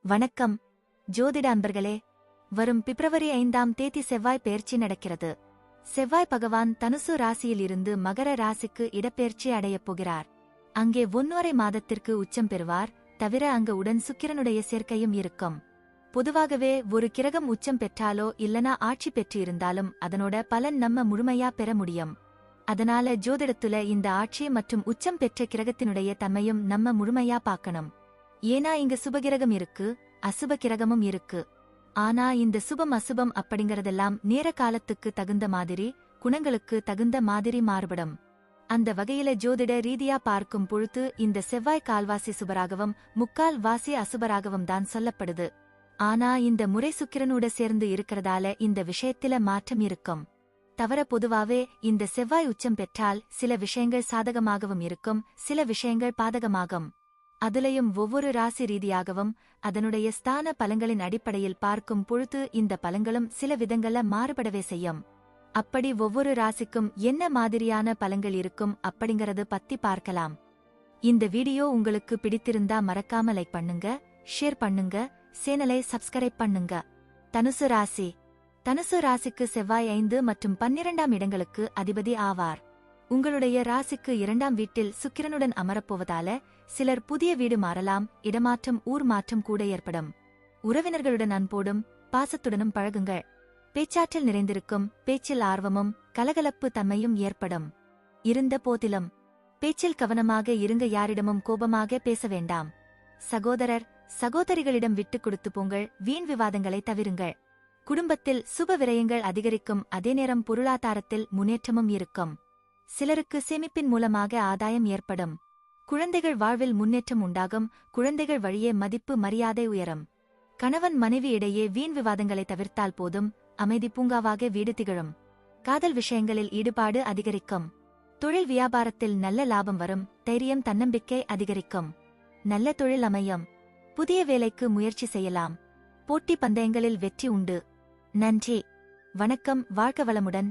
வணக்கம் ஜோதிட அன்பர்களே. வரும் பிப்ரவரி 5ஆம் தேதி செவ்வாய் பெயர்ச்சி நடக்கிறது. செவ்வாய் பகவான் தனுசு ராசியில் இருந்து மகர ராசிக்கு இடப்பெயர்ச்சி அடையப் போகிறார். அங்கே 1.5 மாதத்திற்கு உச்சம் பெறுவார். தவிர அங்கு உடன் சுக்கிரனுடைய சேர்க்கையும் இருக்கும். பொதுவாகவே ஒரு கிரகம் உச்சம் பெற்றாலோ இல்லனா ஆட்சி பெற்றிருந்தாலும் அதனோட பலன் நம்ம முழுமையா பெற முடியும். அதனால ஜோதிடத்துல இந்த ஆட்சி மற்றும் உச்சம் பெற்ற கிரகத்தினுடைய தன்மையும் நம்ம முழுமையா பார்க்கணும். ஏனா இங்க சுபகிரகம் இருக்கு, அசுப கிரகமும் இருக்கு. ஆனா இந்த சுபம் அசுபம் அப்படிங்கறதெல்லாம் நேர காலத்துக்கு தகுந்த மாதிரி, குணங்களுக்கு தகுந்த மாதிரி மாறுபடும். அந்த வகையில ஜோதிட ரீதியா பார்க்கும் பொழுது இந்த செவ்வாய் கால்வாசி சுபராகவும் 3/4 வாசி அசுபராகவும் தான் சொல்லப்படுது. ஆனா இந்த முறை சுக்கிரனோட சேர்ந்து இருக்கிறதால இந்த விஷயத்தில மாற்றம் இருக்கும். தவிர பொதுவாவே இந்த செவ்வாய் உச்சம் பெற்றால் சில விஷயங்கள் சாதகமாகவும் இருக்கும், சில விஷயங்கள் பாதகமாகும். அதுலயும் ஒவ்வொரு ராசி ரீதியாகவும் அதனுடைய ஸ்தான பலங்களின் அடிப்படையில் பார்க்கும் பொழுது இந்த பலங்களும் சில விதங்கள்ல மாறுபடவே செய்யும். அப்படி ஒவ்வொரு ராசிக்கும் என்ன மாதிரியான பலங்கள் இருக்கும் அப்படிங்கறது பத்தி பார்க்கலாம். இந்த வீடியோ உங்களுக்கு பிடித்திருந்தா மறக்காம லைக் பண்ணுங்க, ஷேர் பண்ணுங்க, சேனலை சப்ஸ்கிரைப் பண்ணுங்க. தனுசு ராசி. தனுசு ராசிக்கு செவ்வாய் 5 மற்றும் 12ஆம் இடங்களுக்கு அதிபதி ஆவார். உங்களுடைய ராசிக்கு 2ஆம் வீட்டில் சுக்கிரனுடன் அமரப்போவதால சிலர் புதிய வீடு மாறலாம், இடமாற்றம், ஊர் மாற்றம் கூட ஏற்படும். உறவினர்களுடன் அன்போடும் பாசத்துடனும் பழகுங்கள். பேச்சாற்றல் நிறைந்திருக்கும், பேச்சில் ஆர்வமும் கலகலப்பு தன்மையும் ஏற்படும். இருந்த போதிலும் பேச்சில் கவனமாக இருங்க, யாரிடமும் கோபமாக பேச வேண்டாம். சகோதரர் சகோதரிகளிடம் விட்டுக் கொடுத்து போங்கள், வீண் விவாதங்களை தவிருங்கள். குடும்பத்தில் சுப விரயங்கள் அதிகரிக்கும், அதே நேரம் பொருளாதாரத்தில் முன்னேற்றமும் இருக்கும். சிலருக்கு சேமிப்பின் மூலமாக ஆதாயம் ஏற்படும். குழந்தைகள் வாழ்வில் முன்னேற்றம் உண்டாகும், குழந்தைகள் வழியே மதிப்பு மரியாதை உயரும். கணவன் மனைவி இடையே வீண் விவாதங்களை தவிர்த்தால் போதும், அமைதி பூங்காவாக வீடு திகழும். காதல் விஷயங்களில் ஈடுபாடு அதிகரிக்கும். தொழில் வியாபாரத்தில் நல்ல லாபம் வரும், தைரியம் தன்னம்பிக்கை அதிகரிக்கும். நல்ல தொழில் அமையும். புதிய வேலைக்கு முயற்சி செய்யலாம். போட்டி பந்தயங்களில் வெற்றி உண்டு. நன்றி, வணக்கம், வாழ்க வளமுடன்.